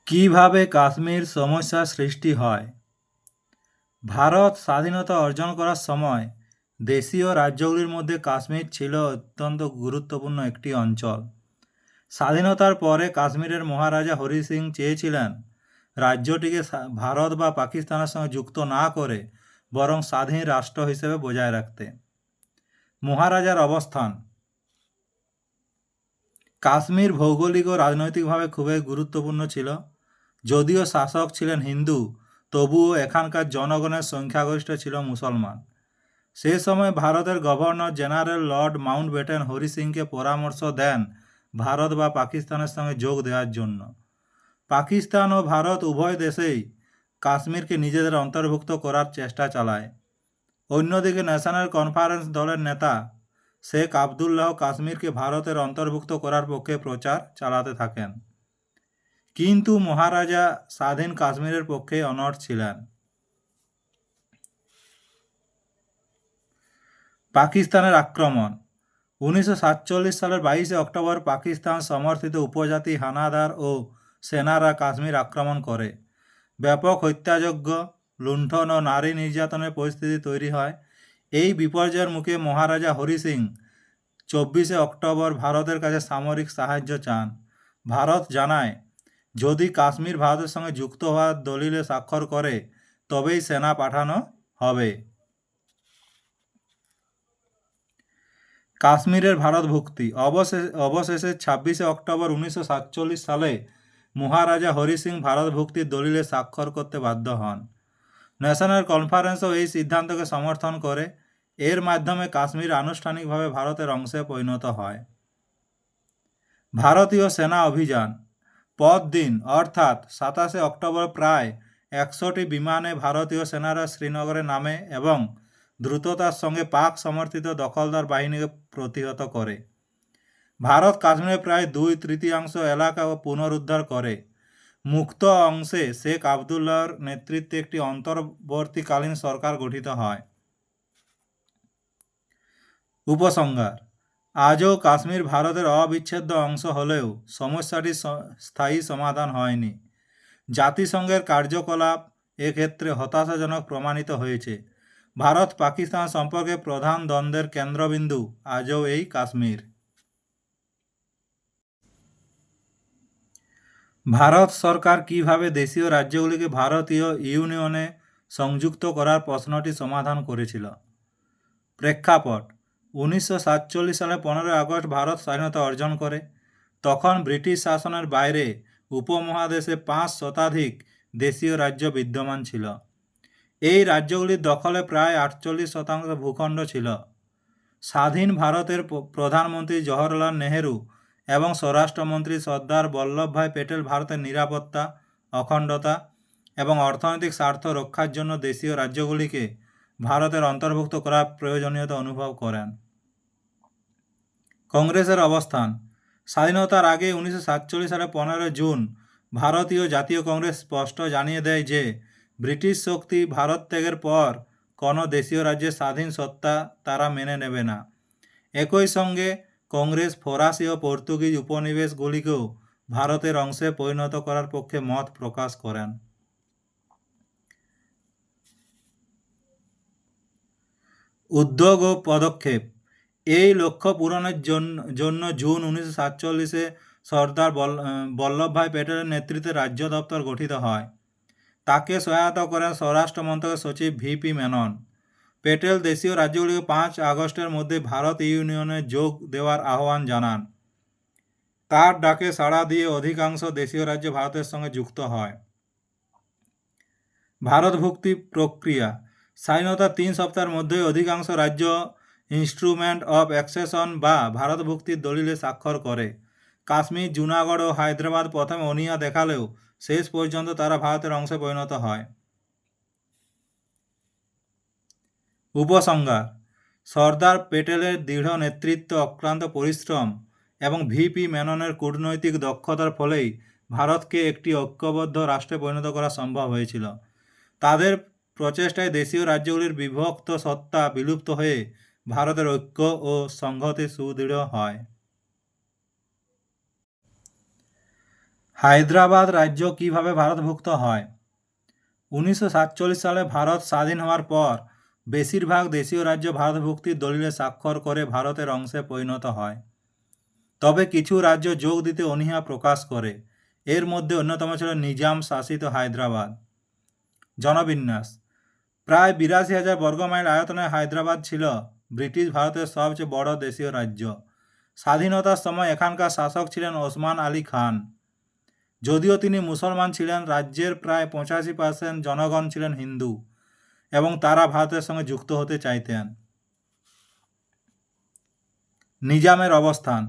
কিভাবে কাশ্মীর সমস্যার সৃষ্টি হয়? ভারত স্বাধীনতা অর্জন করার সময় দেশীয় রাজ্যগুলির মধ্যে কাশ্মীর ছিল অত্যন্ত গুরুত্বপূর্ণ একটি অঞ্চল। স্বাধীনতার পরে কাশ্মীরের মহারাজা হরি সিং চেয়েছিলেন রাজ্যটিকে ভারত বা পাকিস্তানের সঙ্গে যুক্ত না করে বরং স্বাধীন রাষ্ট্র হিসেবে বজায় রাখতে। মহারাজার অবস্থান: কাশ্মীর ভৌগোলিক ও রাজনৈতিকভাবে খুবই গুরুত্বপূর্ণ ছিল। যদিও শাসক ছিলেন হিন্দু, তবুও এখানকার জনগণের সংখ্যাগরিষ্ঠ ছিল মুসলমান। সে সময় ভারতের governor general Lord Mountbatten Hari সিংকে পরামর্শ দেন ভারত বা পাকিস্তানের সঙ্গে যোগ দেওয়ার জন্য। পাকিস্তান ও ভারত উভয় দেশেই কাশ্মীরকে নিজেদের অন্তর্ভুক্ত করার চেষ্টা চালায়। অন্যদিকে ন্যাশনাল কনফারেন্স দলের নেতা শেখ আবদুল্লাহ কাশ্মীরকে ভারতের অন্তর্ভুক্ত করার পক্ষে প্রচার চালাতে থাকেন। কিন্তু মহারাজা স্বাধীন কাশ্মীরের পক্ষে অনড় ছিলেন। পাকিস্তানের আক্রমণ: 1947 সালের 22 অক্টোবর পাকিস্তান সমর্থিত উপজাতি হানাদার ও সেনারা কাশ্মীর আক্রমণ করে। ব্যাপক হত্যাযজ্ঞ, লুণ্ঠন ও নারী নির্যাতনের পরিস্থিতি তৈরি হয়। এই বিপর্যয়ের মুখে মহারাজা হরি সিং 24 অক্টোবর ভারতের কাছে সামরিক সাহায্য চান। ভারত জানায় যদি কাশ্মীর ভারতের সঙ্গে যুক্ত হওয়ার দলিলে স্বাক্ষর করে তবেই সেনা পাঠানো হবে। কাশ্মীরের ভারতভুক্তি: অবশেষে 26 অক্টোবর 1947 সালে মহারাজা হরি সিং ভারতভুক্তির দলিলে স্বাক্ষর করতে বাধ্য হন। ন্যাশনাল কনফারেন্সও এই সিদ্ধান্তকে সমর্থন করে। এর মাধ্যমে কাশ্মীর আনুষ্ঠানিকভাবে ভারতের অংশে পরিণত হয়। ভারতীয় সেনা অভিযান: পরদিন অর্থাৎ 27 অক্টোবর প্রায় 100টি বিমানে ভারতীয় সেনারা শ্রীনগরে নামে এবং দ্রুততার সঙ্গে পাক সমর্থিত দখলদার বাহিনীকে প্রতিহত করে। ভারত কাশ্মীরের প্রায় 2/3 এলাকা পুনরুদ্ধার করে। মুক্ত অংশে শেখ আবদুল্লাহর নেতৃত্বে একটি অন্তর্বর্তীকালীন সরকার গঠিত হয়। উপসংহার: আজও কাশ্মীর ভারতের অবিচ্ছেদ্য অংশ হলেও সমস্যাটির স্থায়ী সমাধান হয়নি। জাতিসংঘের কার্যকলাপ এক্ষেত্রে হতাশাজনক প্রমাণিত হয়েছে। ভারত পাকিস্তান সম্পর্কে প্রধান দ্বন্দ্বের কেন্দ্রবিন্দু আজও এই কাশ্মীর। ভারত সরকার কিভাবে দেশীয় রাজ্যগুলিকে ভারতীয় ইউনিয়নে সংযুক্ত করার প্রশ্নটি সমাধান করেছিল? প্রেক্ষাপট: 1947 সালে 15 আগস্ট ভারত স্বাধীনতা অর্জন করে। তখন ব্রিটিশ শাসনের বাইরে উপমহাদেশে 5 শতাধিক দেশীয় রাজ্য বিদ্যমান ছিল। এই রাজ্যগুলির দখলে প্রায় 48% ভূখণ্ড ছিল। স্বাধীন ভারতের প্রধানমন্ত্রী জওহরলাল নেহেরু এবং স্বরাষ্ট্রমন্ত্রী সর্দার বল্লভভাই প্যাটেল ভারতের নিরাপত্তা, অখণ্ডতা এবং অর্থনৈতিক স্বার্থ রক্ষার জন্য দেশীয় রাজ্যগুলিকে ভারতের অন্তর্ভুক্ত করার প্রয়োজনীয়তা অনুভব করেন। কংগ্রেসের অবস্থান: স্বাধীনতার আগে 1947 সালে 15 জুন ভারতীয় জাতীয় কংগ্রেস স্পষ্ট জানিয়ে দেয় যে ব্রিটিশ শক্তি ভারত ত্যাগের পর কোনো দেশীয় রাজ্যের স্বাধীন সত্তা তারা মেনে নেবে না। একই সঙ্গে কংগ্রেস ফরাসি ও পর্তুগিজ উপনিবেশগুলিকেও ভারতের অংশে পরিণত করার পক্ষে মত প্রকাশ করেন। উদ্যোগ ও পদক্ষেপ: এই লক্ষ্য পূরণের জন্য জুন 1947-এ সর্দার বল্লভভাই প্যাটেলের নেতৃত্বে রাজ্য দপ্তর গঠিত হয়। তাকে সহায়তা করেন স্বরাষ্ট্র মন্ত্রকের সচিব ভিপি মেনন। প্যাটেল দেশীয় রাজ্যগুলিকে 5 আগস্টের মধ্যে ভারত ইউনিয়নে যোগ দেওয়ার আহ্বান জানান। তার ডাকে সাড়া দিয়ে অধিকাংশ দেশীয় রাজ্য ভারতের সঙ্গে যুক্ত হয়। ভারতভুক্তি প্রক্রিয়া: স্বাধীনতার 3 সপ্তাহের মধ্যেই অধিকাংশ রাজ্য ইনস্ট্রুমেন্ট অফ অ্যাকসেশন বা ভারতভুক্তির দলিলে স্বাক্ষর করে। কাশ্মীর, জুনাগড় ও হায়দ্রাবাদ প্রথমে অনীহা দেখালেও শেষ পর্যন্ত তারা ভারতের অংশে পরিণত হয়। উপসংহার: সর্দার প্যাটেলের দৃঢ় নেতৃত্ব, অক্লান্ত পরিশ্রম এবং ভিপি মেননের কূটনৈতিক দক্ষতার ফলেই ভারতকে একটি ঐক্যবদ্ধ রাষ্ট্রে পরিণত করা সম্ভব হয়েছিল। তাদের প্রচেষ্টায় দেশীয় রাজ্যগুলির বিভক্ত সত্তা বিলুপ্ত হয়ে ভারতের ঐক্য ও সংহতি সুদৃঢ় হয়। হায়দ্রাবাদ রাজ্য কিভাবে ভারতভুক্ত হয়? 1947 সালে ভারত স্বাধীন হওয়ার পর বেশিরভাগ দেশীয় রাজ্য ভারতভুক্তির দলিলে স্বাক্ষর করে ভারতের অংশে পরিণত হয়। তবে কিছু রাজ্য যোগ দিতে অনীহা প্রকাশ করে। এর মধ্যে অন্যতম ছিল নিজাম শাসিত হায়দ্রাবাদ। জনবিন্যাস: প্রায় 82,000 বর্গমাইল আয়তনে হায়দ্রাবাদ ছিল ব্রিটিশ ভারতের সবচেয়ে বড় দেশীয় রাজ্য। স্বাধীনতার সময় এখানকার শাসক ছিলেন ওসমান আলী খান। যদিও তিনি মুসলমান ছিলেন, রাজ্যের প্রায় 85% জনগণ ছিলেন হিন্দু এবং তারা ভারতের সঙ্গে যুক্ত হতে চাইতেন। নিজামের অবস্থান: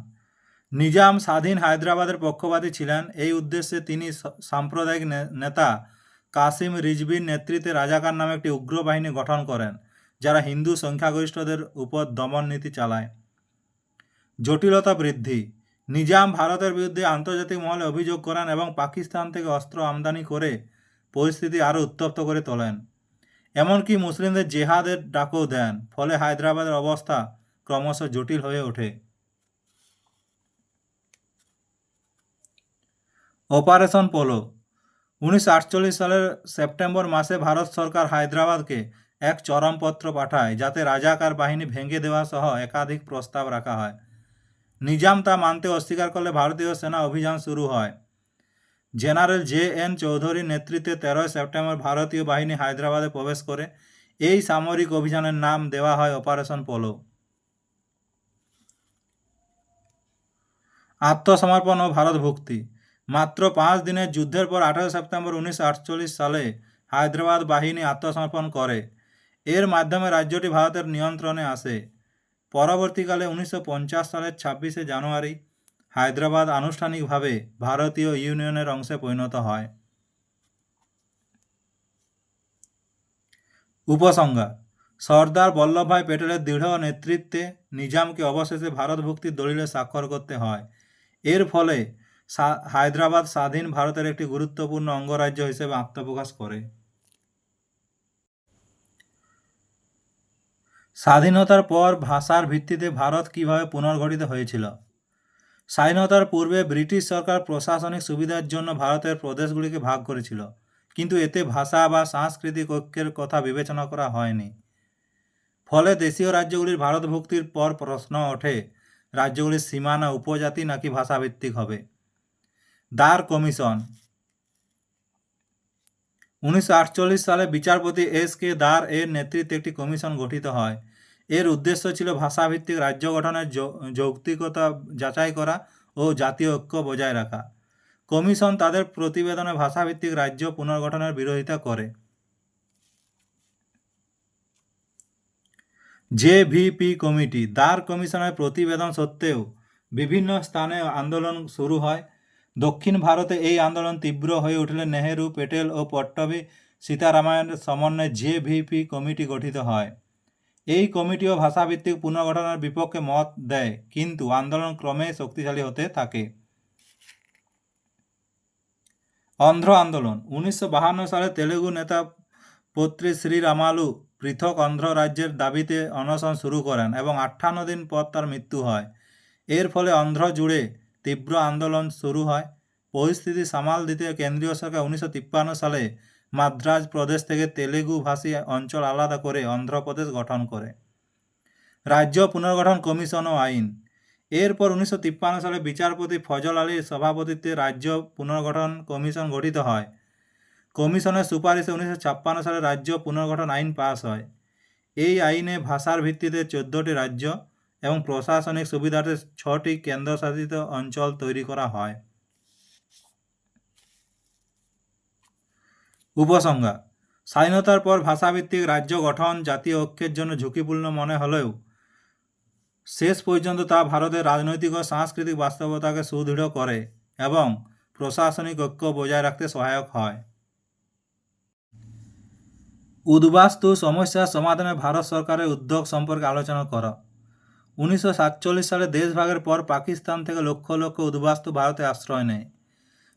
নিজাম স্বাধীন হায়দ্রাবাদের পক্ষপাতী ছিলেন। এই উদ্দেশ্যে তিনি সাম্প্রদায়িক নেতা কাসিম রিজভির নেতৃত্বে রাজাকার নামে একটি উগ্র বাহিনী গঠন করেন, যারা হিন্দু সংখ্যাগরিষ্ঠদের উপর দমন নীতি চালায়। জটিলতা বৃদ্ধি: নিজাম ভারতের বিরুদ্ধে আন্তর্জাতিক মহলে অভিযোগ করেন এবং পাকিস্তান থেকে অস্ত্র আমদানি করে পরিস্থিতি আরও উত্তপ্ত করে তোলেন। এমনকি মুসলিমদের জেহাদের ডাকও দেন, ফলে হায়দ্রাবাদের অবস্থা ক্রমশ জটিল হয়ে ওঠে। অপারেশন পোলো: 1948 সালের সেপ্টেম্বর মাসে ভারত সরকার হায়দ্রাবাদকে এক চরমপত্র পাঠায়, যাতে রাজাকার বাহিনী ভেঙে দেওয়া সহ একাধিক প্রস্তাব রাখা হয়। নিজাম তা মানতে অস্বীকার করলে ভারতীয় সেনা অভিযান শুরু হয়। জেনারেল জে.এন. চৌধুরীর নেতৃত্বে 13 সেপ্টেম্বর ভারতীয় বাহিনী হায়দ্রাবাদে প্রবেশ করে। এই সামরিক অভিযানের নাম দেওয়া হয় অপারেশন পোলো। আত্মসমর্পণ ও ভারতভুক্তি: মাত্র 5 দিনের যুদ্ধের পর 18 সেপ্টেম্বর 1948 সালে হায়দ্রাবাদ বাহিনী আত্মসমর্পণ করে। এর মাধ্যমে রাজ্যটি ভারতের নিয়ন্ত্রণে আসে। পরবর্তীকালে 1950 সালের 26শে জানুয়ারি হায়দ্রাবাদ আনুষ্ঠানিকভাবে ভারতীয় ইউনিয়নের অংশে পরিণত হয়। উপসংহার: সর্দার বল্লভভাই প্যাটেলের দৃঢ় নেতৃত্বে নিজামকে অবশেষে ভারতভুক্তির দলিলে স্বাক্ষর করতে হয়। এর ফলে হায়দ্রাবাদ স্বাধীন ভারতের একটি গুরুত্বপূর্ণ অঙ্গরাজ্য হিসেবে আত্মপ্রকাশ করে। স্বাধীনতার পর ভাষার ভিত্তিতে ভারত কিভাবে পুনর্গঠিত হয়েছিল? স্বাধীনতার পূর্বে ব্রিটিশ সরকার প্রশাসনিক সুবিধার জন্য ভারতের প্রদেশগুলিকে ভাগ করেছিল, কিন্তু এতে ভাষা বা সাংস্কৃতিক ঐক্যের কথা বিবেচনা করা হয়নি। ফলে দেশীয় রাজ্যগুলির ভারতভুক্তির পর প্রশ্ন ওঠে, রাজ্যগুলির সীমানা উপজাতি নাকি ভাষাভিত্তিক হবে। দার কমিশন: 1948 সালে বিচারপতি এস.কে. দার এর নেতৃত্বে একটি কমিশন গঠিত হয়। এর উদ্দেশ্য ছিল ভাষাভিত্তিক রাজ্য গঠনের যৌক্তিকতা যাচাই করা ও জাতীয় ঐক্য বজায় রাখা। কমিশন তাদের প্রতিবেদনে ভাষাভিত্তিক রাজ্য পুনর্গঠনের বিরোধিতা করে। জে.ভি.পি. কমিটি: দার কমিশনের প্রতিবেদন সত্ত্বেও বিভিন্ন স্থানে আন্দোলন শুরু হয়। দক্ষিণ ভারতে এই আন্দোলন তীব্র হয়ে উঠলে নেহেরু, প্যাটেল ও পট্টভি সীতারামায়ের সমন্বয়ে জে.ভি.পি. কমিটি গঠিত হয়। এই কমিটিও ভাষাভিত্তিক পুনর্গঠনের বিপক্ষে মত দেয়, কিন্তু আন্দোলন ক্রমেই শক্তিশালী হতে থাকে। অন্ধ্র আন্দোলন: 1952 সালে তেলুগু নেতা পত্রী শ্রীরামালু পৃথক অন্ধ্র রাজ্যের দাবিতে অনশন শুরু করেন এবং 58 দিন পর তার মৃত্যু হয়। এর ফলে অন্ধ্র জুড়ে তীব্র আন্দোলন শুরু হয়। পরিস্থিতি সামাল দিতে কেন্দ্রীয় সরকার 1953 সালে মাদ্রাজ প্রদেশ থেকে তেলুগু ভাষী অঞ্চল আলাদা করে অন্ধ্রপ্রদেশ গঠন করে। রাজ্য পুনর্গঠন কমিশন ও আইন: এরপর 1953 সালে বিচারপতি ফজল আলীর সভাপতিত্বে রাজ্য পুনর্গঠন কমিশন গঠিত হয়। কমিশনের সুপারিশে 1956 সালে রাজ্য পুনর্গঠন আইন পাস হয়। এই আইনে ভাষার ভিত্তিতে 14টি রাজ্য এবং প্রশাসনিক সুবিধার্থে 6টি কেন্দ্রশাসিত অঞ্চল তৈরি করা হয়। উপসংহার: স্বাধীনতার পর ভাষাভিত্তিক রাজ্য গঠন জাতীয় ঐক্যের জন্য ঝুঁকিপূর্ণ মনে হলেও শেষ পর্যন্ত তা ভারতের রাজনৈতিক ও সাংস্কৃতিক বাস্তবতাকে সুদৃঢ় করে এবং প্রশাসনিক ঐক্য বজায় রাখতে সহায়ক হয়। উদ্বাস্তু সমস্যার সমাধানে ভারত সরকারের উদ্যোগ সম্পর্কে আলোচনা কর। 1947 সালে দেশভাগের পর পাকিস্তান থেকে লক্ষ লক্ষ উদ্বাস্তু ভারতে আশ্রয় নেয়।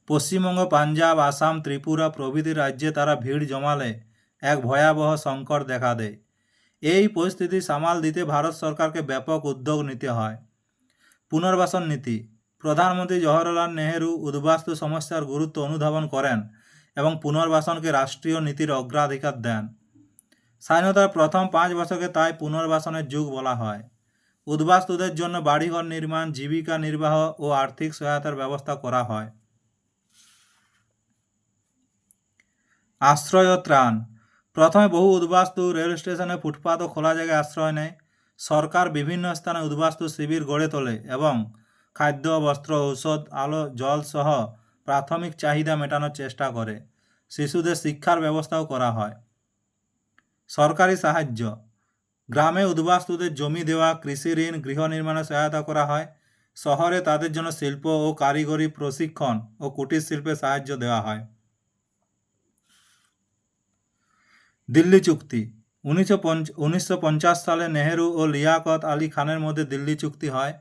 পশ্চিমবঙ্গ, পাঞ্জাব, আসাম, ত্রিপুরা প্রভৃতি রাজ্যে তারা ভিড় জমালে এক ভয়াবহ সংকট দেখা দেয়। এই পরিস্থিতি সামাল দিতে ভারত সরকারকে ব্যাপক উদ্যোগ নিতে হয়। পুনর্বাসন নীতি: প্রধানমন্ত্রী জওহরলাল নেহেরু উদ্বাস্তু সমস্যার গুরুত্ব অনুধাবন করেন এবং পুনর্বাসনকে রাষ্ট্রীয় নীতির অগ্রাধিকার দেন। স্বাধীনতার প্রথম 5 বছরকে তাই পুনর্বাসনের যুগ বলা হয়। উদ্বাস্তুদের জন্য বাড়িঘর নির্মাণ, জীবিকা নির্বাহ ও আর্থিক সহায়তার ব্যবস্থা করা হয়। আশ্রয় ও ত্রাণ। প্রথমে বহু উদ্বাস্তু রেল স্টেশনে, ফুটপাত ও খোলা জায়গায় আশ্রয় নেয়। সরকার বিভিন্ন স্থানে উদ্বাস্তু শিবির গড়ে তোলে এবং খাদ্য, বস্ত্র, ঔষধ, আলো, জল সহ প্রাথমিক চাহিদা মেটানোর চেষ্টা করে। শিশুদের শিক্ষার ব্যবস্থাও করা হয়। সরকারি সাহায্য। গ্রামে উদ্বাস্তুদের জমি দেওয়া, কৃষি ঋণ, গৃহ নির্মাণে সহায়তা করা হয়। শহরে তাদের জন্য শিল্প ও কারিগরি প্রশিক্ষণ ও কুটির শিল্পে সাহায্য দেওয়া হয়। দিল্লি চুক্তি। 1950 সালে নেহেরু ও লিয়াকত আলী খানের মধ্যে দিল্লি চুক্তি হয়।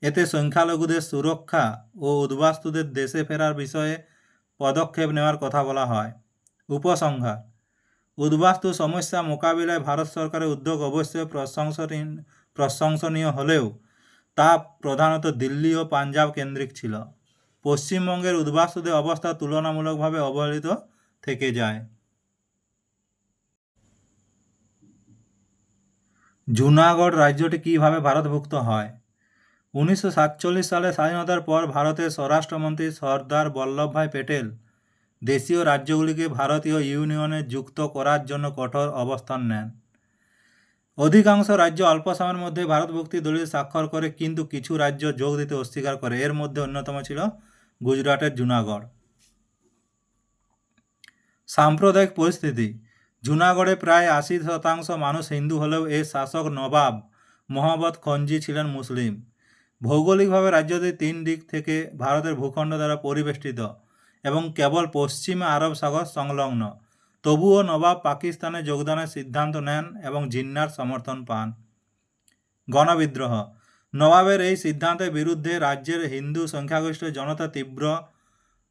এতে সংখ্যালঘুদের সুরক্ষা ও উদ্বাস্তুদের দেশে ফেরার বিষয়ে পদক্ষেপ নেওয়ার কথা বলা হয়। উপসংহার। উদ্বাস্তু সমস্যা মোকাবিলায় ভারত সরকারের উদ্যোগ অবশ্যই প্রশংসনীয় হলেও তা প্রধানত দিল্লি ও পাঞ্জাব কেন্দ্রিক ছিল। পশ্চিমবঙ্গের উদ্বাস্তুদের অবস্থা তুলনামূলকভাবে অবহেলিত থেকে যায়। জুনাগড় রাজ্যটি কীভাবে ভারতভুক্ত হয়? 1947 সালে স্বাধীনতার পর ভারতের স্বরাষ্ট্রমন্ত্রী সর্দার বল্লভভাই প্যাটেল দেশীয় রাজ্যগুলিকে ভারতীয় ইউনিয়নে যুক্ত করার জন্য কঠোর অবস্থান নেন। অধিকাংশ রাজ্য অল্প সময়ের মধ্যে ভারতভুক্তি দলিল স্বাক্ষর করে, কিন্তু কিছু রাজ্য যোগ দিতে অস্বীকার করে। এর মধ্যে অন্যতম ছিল গুজরাটের জুনাগড়। সাম্প্রদায়িক পরিস্থিতি। জুনাগড়ে প্রায় 80% মানুষ হিন্দু হলেও এর শাসক নবাব মোহাম্মদ খঞ্জি ছিলেন মুসলিম। ভৌগোলিকভাবে রাজ্যটি 3 দিক থেকে ভারতের ভূখণ্ড দ্বারা পরিবেষ্টিত এবং কেবল পশ্চিমে আরব সাগর সংলগ্ন। তবুও নবাব পাকিস্তানে যোগদানের সিদ্ধান্ত নেন এবং জিন্নার সমর্থন পান। গণবিদ্রোহ। নবাবের এই সিদ্ধান্তের বিরুদ্ধে রাজ্যের হিন্দু সংখ্যাগরিষ্ঠ জনতা তীব্র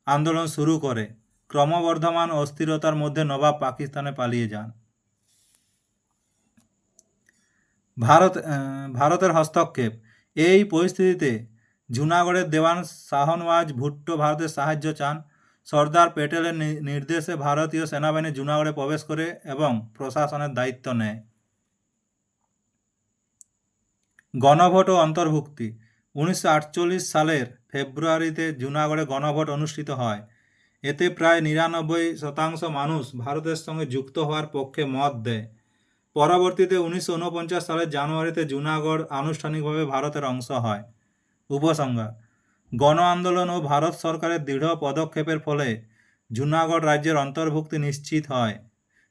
আন্দোলন শুরু করে। ক্রমবর্ধমান অস্থিরতার মধ্যে নবাব পাকিস্তানে পালিয়ে যান। ভারতের হস্তক্ষেপ। এই পরিস্থিতিতে জুনাগড়ের দেওয়ান শাহনওয়াজ ভুট্টো ভারতের সাহায্য চান। সর্দার প্যাটেলের নির্দেশে ভারতীয় সেনাবাহিনী জুনাগড়ে প্রবেশ করে এবং প্রশাসনের দায়িত্ব নেয়। গণভোট ও অন্তর্ভুক্তি। 1948 সালের ফেব্রুয়ারিতে জুনাগড়ে গণভোট অনুষ্ঠিত হয়। এতে প্রায় 99% মানুষ ভারতের সঙ্গে যুক্ত হওয়ার পক্ষে মত দেয়। পরবর্তীতে 1949 সালের জানুয়ারিতে জুনাগড় আনুষ্ঠানিকভাবে ভারতের অংশ হয়। উপসংহার। গণ আন্দোলন ও ভারত সরকারের দৃঢ় পদক্ষেপের ফলে জুনাগড় রাজ্যের অন্তর্ভুক্তি নিশ্চিত হয়,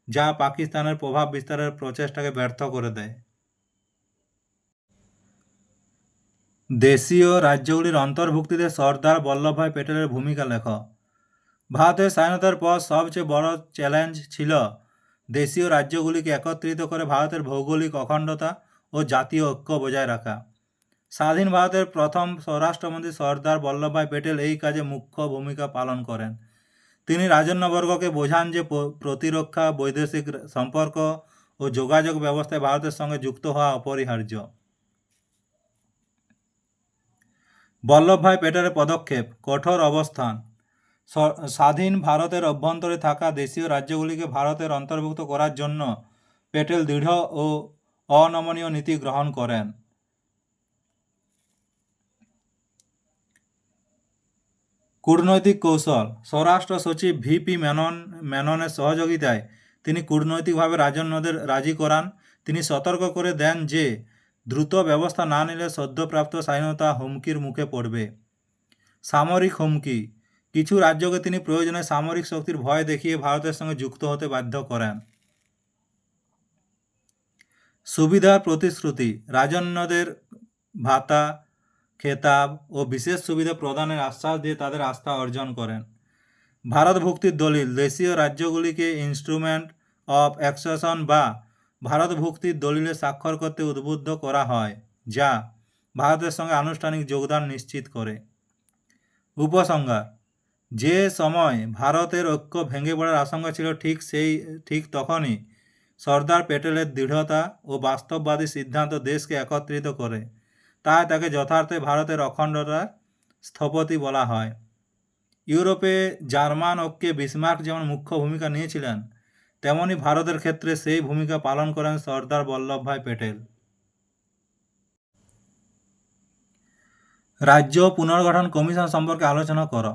যা পাকিস্তানের প্রভাব বিস্তারের প্রচেষ্টাকে ব্যর্থ করে দেয়। দেশীয় রাজ্যগুলির অন্তর্ভুক্তিতে সর্দার বল্লভভাই প্যাটেলের ভূমিকা লেখ। ভারতের স্বাধীনতার পর সবচেয়ে বড় চ্যালেঞ্জ ছিল দেশীয় রাজ্যগুলিকে একত্রিত করে ভারতের ভৌগোলিক অখণ্ডতা ও জাতীয় ঐক্য বজায় রাখা। স্বাধীন ভারতের প্রথম স্বরাষ্ট্রমন্ত্রী সর্দার বল্লভভাই প্যাটেল এই কাজে মুখ্য ভূমিকা পালন করেন। তিনি রাজন্যবর্গকে বোঝান যে প্রতিরক্ষা, বৈদেশিক সম্পর্ক ও যোগাযোগ ব্যবস্থায় ভারতের সঙ্গে যুক্ত হওয়া অপরিহার্য। বল্লভভাই প্যাটেলের পদক্ষেপ। কঠোর অবস্থান। স্বাধীন ভারতের অভ্যন্তরে থাকা দেশীয় রাজ্যগুলিকে ভারতের অন্তর্ভুক্ত করার জন্য প্যাটেল দৃঢ় ও অনমনীয় নীতি গ্রহণ করেন। কূটনৈতিক কৌশল। স্বরাষ্ট্র সচিব ভিপি মেননের সহযোগিতায় তিনি কূটনৈতিকভাবে রাজন্যদের রাজি করান। তিনি সতর্ক করে দেন যে দ্রুত ব্যবস্থা না নিলে সদ্যপ্রাপ্ত স্বাধীনতা হুমকির মুখে পড়বে। সামরিক হুমকি। কিছু রাজ্যকে তিনি প্রয়োজনে সামরিক শক্তির ভয় দেখিয়ে ভারতের সঙ্গে যুক্ত হতে বাধ্য করেন। সুবিধার প্রতিশ্রুতি। রাজন্যদের ভাতা, খেতাব ও বিশেষ সুবিধা প্রদানের আশ্বাস দিয়ে তাদের আস্থা অর্জন করেন। ভারতভুক্তির দলিল। দেশীয় রাজ্যগুলিকে ইনস্ট্রুমেন্ট অফ অ্যাকসেশন বা ভারতভুক্তির দলিলে স্বাক্ষর করতে উদ্বুদ্ধ করা হয়, যা ভারতের সঙ্গে আনুষ্ঠানিক যোগদান নিশ্চিত করে। উপসংহার। যে সময় ভারতের ঐক্য ভেঙে পড়ার আশঙ্কা ছিল, ঠিক তখনই সর্দার প্যাটেলের দৃঢ়তা ও বাস্তববাদী সিদ্ধান্ত দেশকে একত্রিত করে। তাই তাকে যথার্থে ভারতের অখণ্ডতার স্থপতি বলা হয়। ইউরোপে জার্মান ঐক্যে বিসমার্ক যেমন মুখ্য ভূমিকা নিয়েছিলেন, তেমনি ভারতের ক্ষেত্রে সেই ভূমিকা পালন করেন সর্দার বল্লভভাই প্যাটেল। রাজ্য পুনর্গঠন কমিশন সম্পর্কে আলোচনা করো।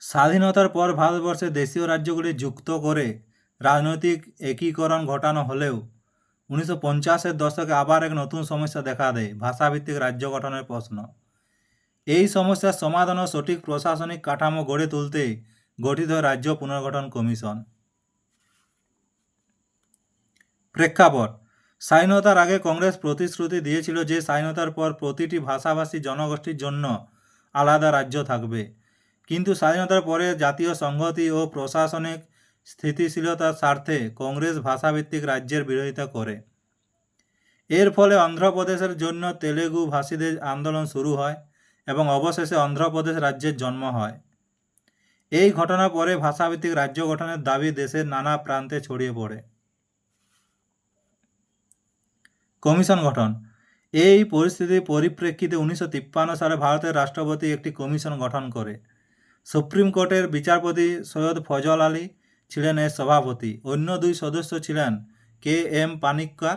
স্বাধীনতার পর ভারতবর্ষে দেশীয় রাজ্যগুলি যুক্ত করে রাজনৈতিক একীকরণ ঘটানো হলেও 1950-এর দশকে আবার এক নতুন সমস্যা দেখা দেয়, ভাষাভিত্তিক রাজ্য গঠনের প্রশ্ন। এই সমস্যার সমাধান ও সঠিক প্রশাসনিক কাঠামো গড়ে তুলতে গঠিত হয় রাজ্য পুনর্গঠন কমিশন। প্রেক্ষাপট: স্বাধীনতার আগে কংগ্রেস প্রতিশ্রুতি দিয়েছিল যে স্বাধীনতার পর প্রতিটি ভাষাভাষী জনগোষ্ঠীর জন্য আলাদা রাজ্য থাকবে, কিন্তু স্বাধীনতার পরে জাতীয় সংহতি ও প্রশাসনিক স্থিতিশীলতার স্বার্থে কংগ্রেস ভাষাভিত্তিক রাজ্যের বিরোধিতা করে। এর ফলে অন্ধ্রপ্রদেশের জন্য তেলেগু ভাষীদের আন্দোলন শুরু হয় এবং অবশেষে অন্ধ্রপ্রদেশ রাজ্যের জন্ম হয়। এই ঘটনার পরে ভাষাভিত্তিক রাজ্য গঠনের দাবি দেশের নানা প্রান্তে ছড়িয়ে পড়ে। কমিশন গঠন: এই পরিস্থিতির পরিপ্রেক্ষিতে 1953 সালে ভারতের রাষ্ট্রপতি একটি কমিশন গঠন করে। সুপ্রিম কোর্টের বিচারপতি সৈয়দ ফজল আলী ছিলেন এর সভাপতি। অন্য দুই সদস্য ছিলেন কে এম পানিক্কর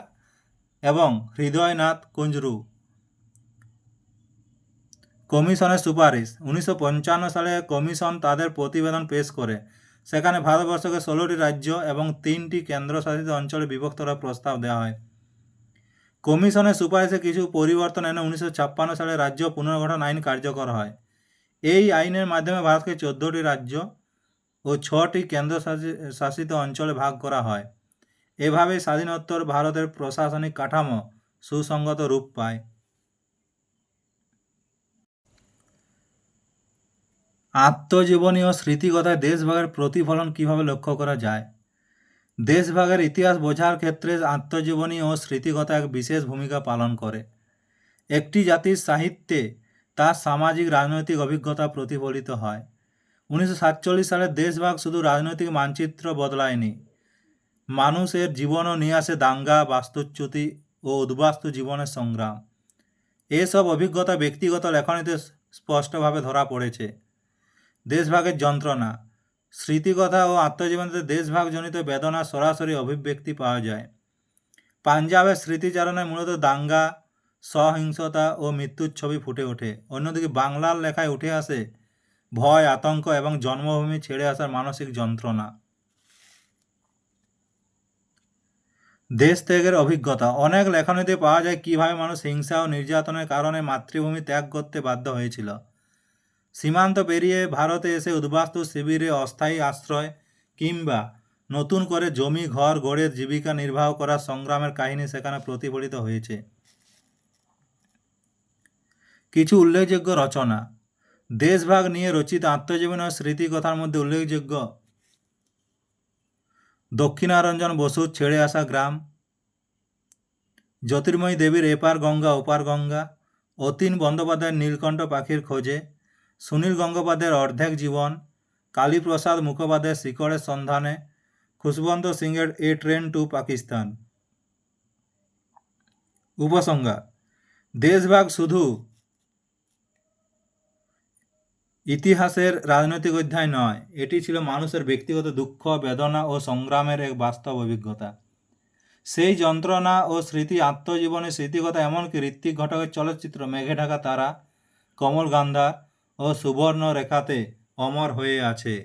এবং হৃদয়নাথ কুঞ্জরু। কমিশনের সুপারিশ: 1955 সালে কমিশন তাদের প্রতিবেদন পেশ করে। সেখানে ভারতবর্ষকে 16টি রাজ্য এবং 3টি কেন্দ্রশাসিত অঞ্চলে বিভক্ত করার প্রস্তাব দেওয়া হয়। কমিশনের সুপারিশে কিছু পরিবর্তন এনে 1956 সালে রাজ্য পুনর্গঠন আইন কার্যকর হয়। এই আইনের মাধ্যমে ভারতকে 14টি রাজ্য ও 6টি কেন্দ্রশাসিত অঞ্চলে ভাগ করা হয়। এভাবে স্বাধীনোত্তর ভারতের প্রশাসনিক কাঠামো সুসংগত রূপ পায়। আত্মজীবনী ও স্মৃতিকথায় দেশভাগের প্রতিফলন কিভাবে লক্ষ্য করা যায়? দেশভাগের ইতিহাস বোঝার ক্ষেত্রে আত্মজীবনী ও স্মৃতিকথা এক বিশেষ ভূমিকা পালন করে। একটি জাতির সাহিত্যে তার সামাজিক রাজনৈতিক অভিজ্ঞতা প্রতিফলিত হয়। 1947 সালের দেশভাগ শুধু রাজনৈতিক মানচিত্র বদলায়নি, মানুষের জীবনও নিয়ে আসে দাঙ্গা, বাস্তুচ্যুতি ও উদ্বাস্তু জীবনের সংগ্রাম। এসব অভিজ্ঞতা ব্যক্তিগত লেখনীতে স্পষ্টভাবে ধরা পড়েছে। দেশভাগের যন্ত্রণা: স্মৃতিকথা ও আত্মজীবনীতে দেশভাগজনিত বেদনার সরাসরি অভিব্যক্তি পাওয়া যায়। পাঞ্জাবের স্মৃতিচারণায় মূলত দাঙ্গা, সহিংসতা ও মৃত্যুর ছবি ফুটে ওঠে। অন্যদিকে বাংলার লেখায় উঠে আসে ভয়, আতঙ্ক এবং জন্মভূমি ছেড়ে আসার মানসিক যন্ত্রণা। দেশ ত্যাগের অভিজ্ঞতা: অনেক লেখনীতে পাওয়া যায় কীভাবে মানুষ হিংসা ও নির্যাতনের কারণে মাতৃভূমি ত্যাগ করতে বাধ্য হয়েছিল। সীমান্ত পেরিয়ে ভারতে এসে উদ্বাস্তু শিবিরে অস্থায়ী আশ্রয় কিংবা নতুন করে জমি ঘর গড়ে জীবিকা নির্বাহ করার সংগ্রামের কাহিনী সেখানে প্রতিফলিত হয়েছে। কিছু উল্লেখযোগ্য রচনা: দেশভাগ নিয়ে রচিত আত্মজীবনী ও স্মৃতিকথার মধ্যে উল্লেখযোগ্য দক্ষিণারঞ্জন বসুর ছেড়ে আসা গ্রাম, জ্যোতির্ময়ী দেবীর এপার গঙ্গা ওপার গঙ্গা, অতীন বন্দ্যোপাধ্যায়ের নীলকণ্ঠ পাখির খোঁজে, সুনীল গঙ্গোপাধ্যায়ের অর্ধেক জীবন, কালীপ্রসাদ মুখোপাধ্যায়ের শিকড়ের সন্ধানে, খুশবন্ত সিংয়ের এ ট্রেন টু পাকিস্তান। উপসংহার: দেশভাগ শুধু ইতিহাসের রাজনৈতিক অধ্যায় নয়, এটি ছিল মানুষের ব্যক্তিগত দুঃখ, বেদনা ও সংগ্রামের এক বাস্তব অভিজ্ঞতা। সেই যন্ত্রণা ও স্মৃতি আত্মজীবনী, স্মৃতিকথা, এমনকি ঋত্বিক ঘটকের চলচ্চিত্র মেঘে ঢাকা তারা, কমল গান্ধার ও সুবর্ণ রেখাতে অমর হয়ে আছে।